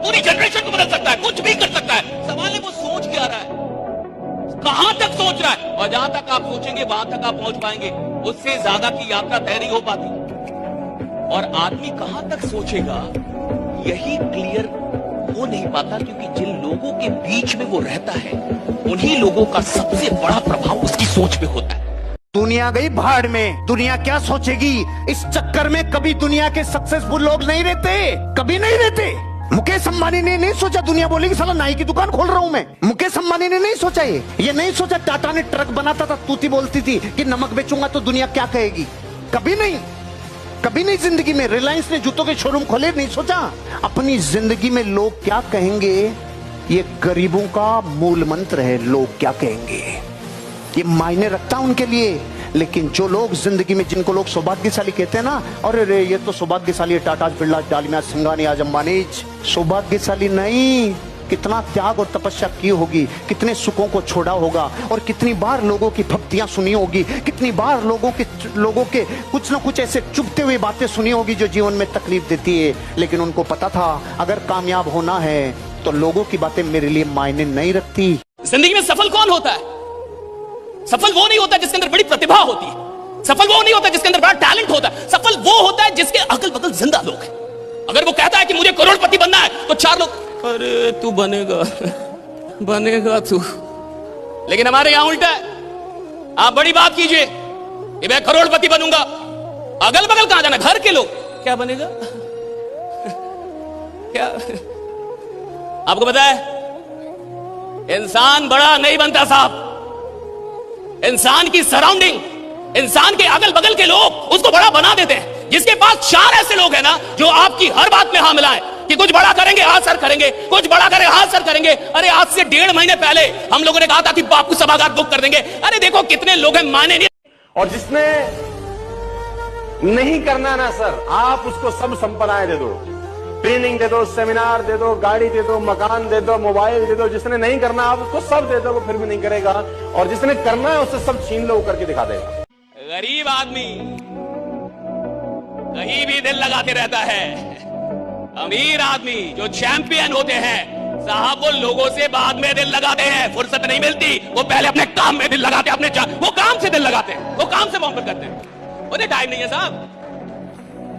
पूरी जनरेशन को बदल सकता है, कुछ भी कर सकता है। सवाल है वो सोच क्या रहा है, कहां तक सोच रहा है, और जहां तक आप सोचेंगे वहां तक आप पहुंच पाएंगे। उससे ज्यादा की यात्रा तय नहीं हो पाती। और आदमी कहां तक सोचेगा यही क्लियर हो नहीं पाता, क्योंकि जिन लोगों के बीच में वो रहता है उन्हीं लोगों का सबसे बड़ा प्रभाव उसकी सोच पे होता है। दुनिया गई भाड़ में, दुनिया क्या सोचेगी इस चक्कर में। कभी दुनिया के सक्सेसफुल लोग नहीं रहते, कभी नहीं रहते। मुकेश अंबानी ने नहीं सोचा दुनिया बोलेगी साला नाई की दुकान खोल रहा हूं मैं। मुकेश अंबानी ने नहीं सोचा ये नहीं सोचा। टाटा ने ट्रक बनाता था, तूती बोलती थी कि नमक बेचूंगा तो दुनिया क्या कहेगी। कभी नहीं, कभी नहीं जिंदगी में। रिलायंस ने जूतों के शोरूम खोले, नहीं सोचा अपनी जिंदगी में लोग क्या कहेंगे। ये गरीबों का मूल मंत्र है, लोग क्या कहेंगे, ये मायने रखता उनके लिए। लेकिन जो लोग जिंदगी में, जिनको लोग सौभाग्यशाली कहते हैं ना, अरे रे ये तो सौभाग्यशाली है, टाटा बिरला डालमिया सिंघानी आज अंबानी। सौभाग्यशाली नहीं, कितना त्याग और तपस्या की होगी, कितने सुखों को छोड़ा होगा, और कितनी बार लोगों की भक्तियां सुनी होगी, कितनी बार लोगों के कुछ ना कुछ ऐसे चुभते हुए बातें सुनी होगी जो जीवन में तकलीफ देती है। लेकिन उनको पता था अगर कामयाब होना है तो लोगों की बातें मेरे लिए मायने नहीं रखती। जिंदगी में सफल कौन होता है? सफल वो नहीं होता जिसके अंदर बड़ी प्रतिभा होती है। सफल वो नहीं होता जिसके अंदर बड़ा टैलेंट होता है। सफल वो होता है जिसके अगल बगल जिंदा लोग हैं। अगर वो कहता है कि मुझे करोड़पति बनना है तो चार लोग, अरे तू बनेगा बनेगा तू। लेकिन हमारे यहां उल्टा है। आप बड़ी बात कीजिए कि मैं करोड़पति बनूंगा, अगल बगल कहां जाना, घर के लोग क्या बनेगा क्या। आपको पता है इंसान बड़ा नहीं बनता साहब, इंसान की सराउंडिंग, इंसान के अगल बगल के लोग उसको बड़ा बना देते हैं। जिसके पास चार ऐसे लोग हैं ना जो आपकी हर बात में हाँ मिलाएं कि कुछ बड़ा करेंगे हाँ सर करेंगे, कुछ बड़ा करें हाँ सर करेंगे। अरे आज से 1.5 महीने पहले हम लोगों ने कहा था कि बापू सभागार बुक कर देंगे। अरे देखो कितने लोग हैं, माने नहीं। और जिसने नहीं करना ना सर, आप उसको सब संपदाएं दे दो, ट्रेनिंग दे दो, सेमिनार दे दो, गाड़ी दे दो, मकान दे दो, मोबाइल दे दो। जिसने नहीं करना आप उसको सब दे दो, वो फिर भी नहीं करेगा। और जिसने करना है उससे सब छीन लो, करके दिखा देगा। गरीब आदमी कहीं भी दिल लगाते रहता है। अमीर आदमी जो चैंपियन होते हैं साहब, वो लोगों से बाद में दिल लगाते हैं। फुर्सत नहीं मिलती, वो पहले अपने काम में दिल लगाते हैं, वो काम से दिल लगाते हैं, वो काम से मोहब्बत करते हैं। उन्हें टाइम नहीं है साहब।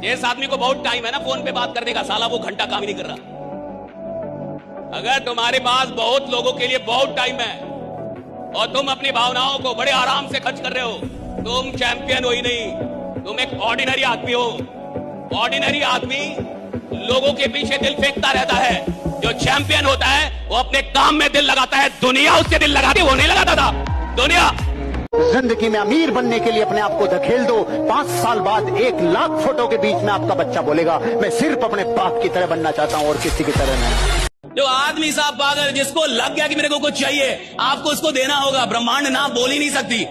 जिस आदमी को बहुत टाइम है ना फोन पे बात करने का, साला वो घंटा काम ही नहीं कर रहा। अगर तुम्हारे पास बहुत लोगों के लिए बहुत टाइम है और तुम अपनी भावनाओं को बड़े आराम से खर्च कर रहे हो, तुम चैंपियन हो ही नहीं, तुम एक ऑर्डिनरी आदमी हो। ऑर्डिनरी आदमी लोगों के पीछे दिल फेंकता रहता है, जो चैंपियन होता है वो अपने काम में दिल लगाता है। दुनिया उससे दिल लगाती, वो नहीं लगाता था दुनिया। जिंदगी में अमीर बनने के लिए अपने आप को धकेल दो। 5 साल बाद 1 लाख फोटो के बीच में आपका बच्चा बोलेगा मैं सिर्फ अपने बाप की तरह बनना चाहता हूं और किसी की तरह नहीं। जो आदमी साहब पागल, जिसको लग गया कि मेरे को कुछ चाहिए, आपको उसको देना होगा। ब्रह्मांड ना बोल ही नहीं सकती।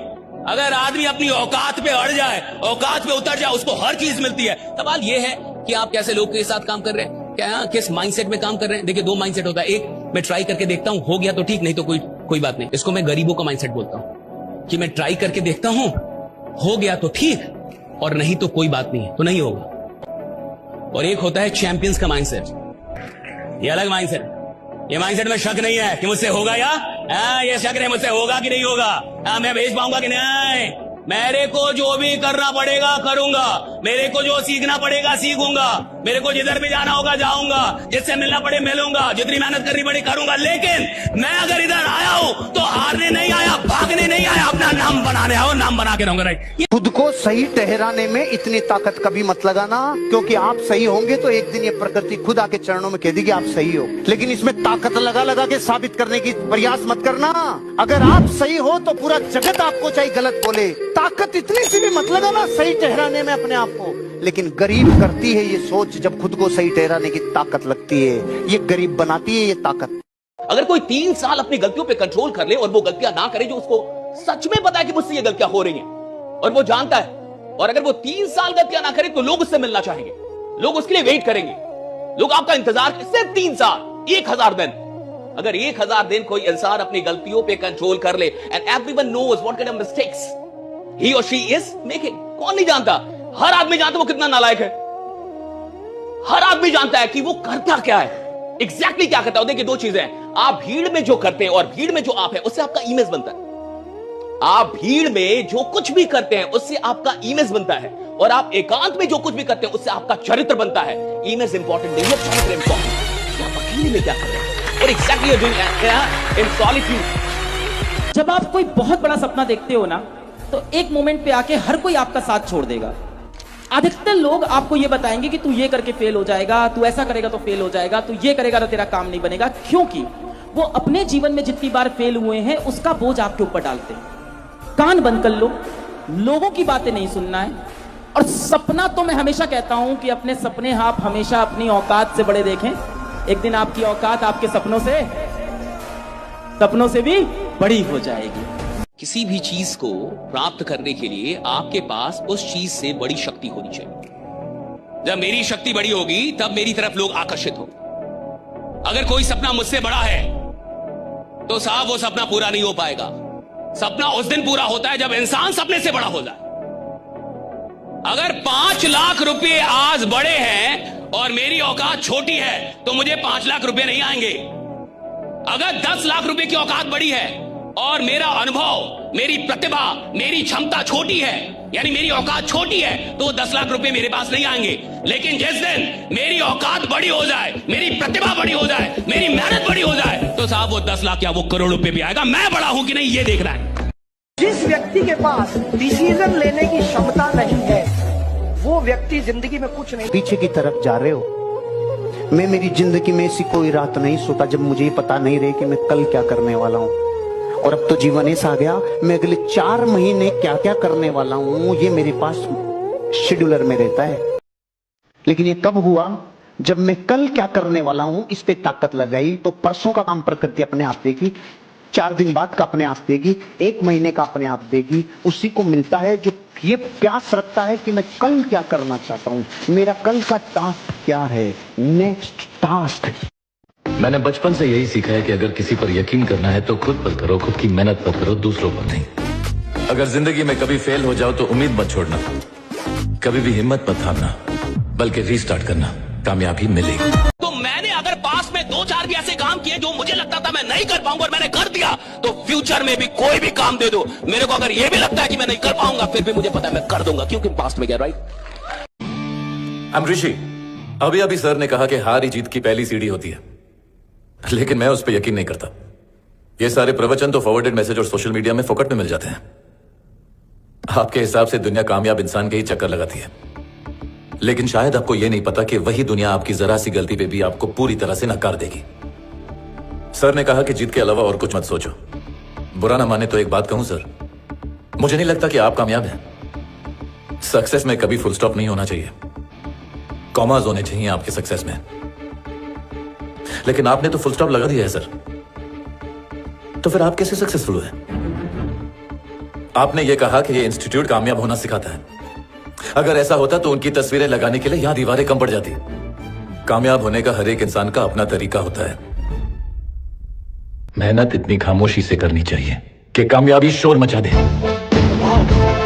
अगर आदमी अपनी औकात पे अड़ जाए, औकात पे उतर जाए, उसको हर चीज मिलती है। सवाल यह है कि आप कैसे लोग के साथ काम कर रहे हैं, क्या किस माइंडसेट में काम कर रहे हैं। देखिए 2 माइंडसेट होता है। एक, मैं ट्राई करके देखता हूं, हो गया तो ठीक, नहीं तो कोई बात नहीं। इसको मैं गरीबों का माइंडसेट बोलता हूं कि मैं ट्राई करके देखता हूं, हो गया तो ठीक, और नहीं तो कोई बात नहीं है, तो नहीं होगा। और एक होता है चैंपियंस का माइंडसेट। ये अलग माइंडसेट। ये माइंडसेट में शक नहीं है कि मुझसे होगा या ये शक नहीं मुझसे होगा कि नहीं होगा, मैं भेज पाऊंगा कि नहीं। मेरे को जो भी करना पड़ेगा करूंगा, मेरे को जो सीखना पड़ेगा सीखूंगा, मेरे को जिधर भी जाना होगा जाऊंगा, जिससे मिलना पड़े मिलूंगा, जितनी मेहनत करनी पड़े करूंगा। लेकिन मैं अगर इधर आया हूं तो हारने नहीं आया, भागने नहीं आया, अपना नाम बनाने आया, नाम बना के रहूंगा। खुद को सही ठहराने में इतनी ताकत कभी मत लगाना, क्योंकि आप सही होंगे तो एक दिन ये प्रकृति खुद आके चरणों में कह देगी आप सही हो। लेकिन इसमें ताकत लगा के साबित करने की प्रयास मत करना। अगर आप सही हो तो पूरा जगत आपको चाहे गलत बोले, ताकत इतनी सी भी मत लगाना सही ठहराने में अपने आप को। लेकिन गरीब करती है ये सोच, जब खुद को सही ठहराने की ताकत लगती है, ये गरीब बनाती है ये ताकत। अगर कोई 3 साल अपनी गलतियों पे कंट्रोल कर ले और वो गलतियां ना करे जो उसको सच में पता है कि मुझसे ये गलतियां हो रही हैं और वो जानता है, और अगर वो 3 साल गलतियां ना करे तो लोग उससे मिलना चाहेंगे, लोग उसके लिए वेट करेंगे, लोग आपका इंतजार। सिर्फ 3 साल, 1000 दिन। अगर 1000 दिन कोई इंसान अपनी गलतियों पे कंट्रोल कर ले, and everyone knows what kind of mistakes he और शी इज मेकिंग। कौन नहीं जानता? हर आदमी जानता है वो कितना नालायक है। हर आदमी जानता है कि वो करता क्या है। एग्जैक्टली क्या करता है? देखिए, दो चीजें हैं। आप भीड़ में जो करते हैं और भीड़ में जो आप है, उससे आपका इमेज बनता है। आप भीड़ में जो कुछ भी करते हैं उससे आपका इमेज बनता है, और आप एकांत में जो कुछ भी करते हैं उससे आपका चरित्र बनता है। इमेज इंपॉर्टेंट नहीं है, चरित्र इंपॉर्टेंट। आप अकेले में क्या कर रहे हैं और exactly you doing in solitude. जब आप कोई बहुत बड़ा सपना देखते हो ना, तो एक मोमेंट पे आके हर कोई आपका साथ छोड़ देगा। अधिकतर लोग आपको ये बताएंगे कि तू ये करके फेल हो जाएगा, तू ऐसा करेगा तो फेल हो जाएगा, तू ये करेगा तो तेरा काम नहीं बनेगा, क्योंकि वो अपने जीवन में जितनी बार फेल हुए हैं उसका बोझ आपके ऊपर डालते हैं। कान बंद कर लो, लोगों की बातें नहीं सुनना है। और सपना तो मैं हमेशा कहता हूं कि अपने सपने आप हमेशा अपनी औकात से बड़े देखें। एक दिन आपकी औकात आपके सपनों से भी बड़ी हो जाएगी। किसी भी चीज को प्राप्त करने के लिए आपके पास उस चीज से बड़ी शक्ति होनी चाहिए। जब मेरी शक्ति बड़ी होगी तब मेरी तरफ लोग आकर्षित हो। अगर कोई सपना मुझसे बड़ा है तो साहब वो सपना पूरा नहीं हो पाएगा। सपना उस दिन पूरा होता है जब इंसान सपने से बड़ा हो जाए। अगर 5 लाख रुपए आज बड़े हैं और मेरी औकात छोटी है तो मुझे 5 लाख रुपए नहीं आएंगे। अगर 10 लाख रुपए की औकात बड़ी है और मेरा अनुभव, मेरी प्रतिभा, मेरी क्षमता छोटी है, यानी मेरी औकात छोटी है, तो 10 लाख रुपए मेरे पास नहीं आएंगे। लेकिन जिस दिन मेरी औकात बड़ी हो जाए, मेरी प्रतिभा बड़ी हो जाए, मेरी मेहनत बड़ी हो जाए, तो साहब वो 10 लाख या वो करोड़ रुपए भी आएगा। मैं बड़ा हूं कि नहीं ये देखना है। जिस व्यक्ति के पास डिसीजन लेने की क्षमता नहीं है, वो व्यक्ति जिंदगी में कुछ नहीं। पीछे की तरफ जा रहे हो। मैं मेरी जिंदगी में ऐसी कोई रात नहीं सोता जब मुझे पता नहीं रहे कि मैं कल क्या करने वाला हूं। और अब तो जीवन ऐसा आ गया, मैं अगले 4 महीने क्या क्या करने वाला हूं ये मेरे पास शेड्यूलर में रहता है। लेकिन ये कब हुआ? जब मैं कल क्या करने वाला हूं इस पे ताकत लगाई, तो परसों का काम प्रकृति अपने आप देगी, 4 दिन बाद का अपने आप देगी, 1 महीने का अपने आप देगी। उसी को मिलता है जो ये प्यास रखता है कि मैं कल क्या करना चाहता हूं, मेरा कल का टास्क क्या है, नेक्स्ट टास्क। मैंने बचपन से यही सीखा है कि अगर किसी पर यकीन करना है तो खुद पर करो, खुद की मेहनत पर करो, दूसरों पर नहीं। अगर जिंदगी में कभी फेल हो जाओ तो उम्मीद मत छोड़ना, कभी भी हिम्मत मत हारना, बल्कि रीस्टार्ट करना, कामयाबी मिलेगी। तो मैंने अगर पास में 2-4 भी ऐसे काम किए जो मुझे लगता था मैं नहीं कर पाऊंगा और मैंने कर दिया, तो फ्यूचर में भी कोई भी काम दे दो मेरे को, अगर ये भी लगता है कि मैं नहीं कर पाऊंगा, फिर भी मुझे पता है मैं कर दूंगा, क्योंकि पास्ट में गया। राइट। ऋषि, अभी सर ने कहा कि हार ही जीत की पहली सीढ़ी होती है, लेकिन मैं उस पर यकीन नहीं करता। ये सारे प्रवचन तो फॉरवर्डेड मैसेज और सोशल मीडिया में फोकट में मिल जाते हैं। आपके हिसाब से दुनिया कामयाब इंसान के ही चक्कर लगाती है, लेकिन शायद आपको यह नहीं पता कि वही दुनिया आपकी जरा सी गलती पे भी आपको पूरी तरह से नकार देगी। सर ने कहा कि जीत के अलावा और कुछ मत सोचो। बुरा ना माने तो एक बात कहूं सर, मुझे नहीं लगता कि आप कामयाब हैं। सक्सेस में कभी फुल स्टॉप नहीं होना चाहिए, कॉमास होने चाहिए आपके सक्सेस में। लेकिन आपने तो फुल स्टॉप लगा दिया है सर, तो फिर आप कैसे सक्सेसफुल हुए? आपने यह कहा कि यह इंस्टीट्यूट कामयाब होना सिखाता है। अगर ऐसा होता तो उनकी तस्वीरें लगाने के लिए यहां दीवारें कम पड़ जाती। कामयाब होने का हर एक इंसान का अपना तरीका होता है। मेहनत इतनी खामोशी से करनी चाहिए कि कामयाबी शोर मचा दे।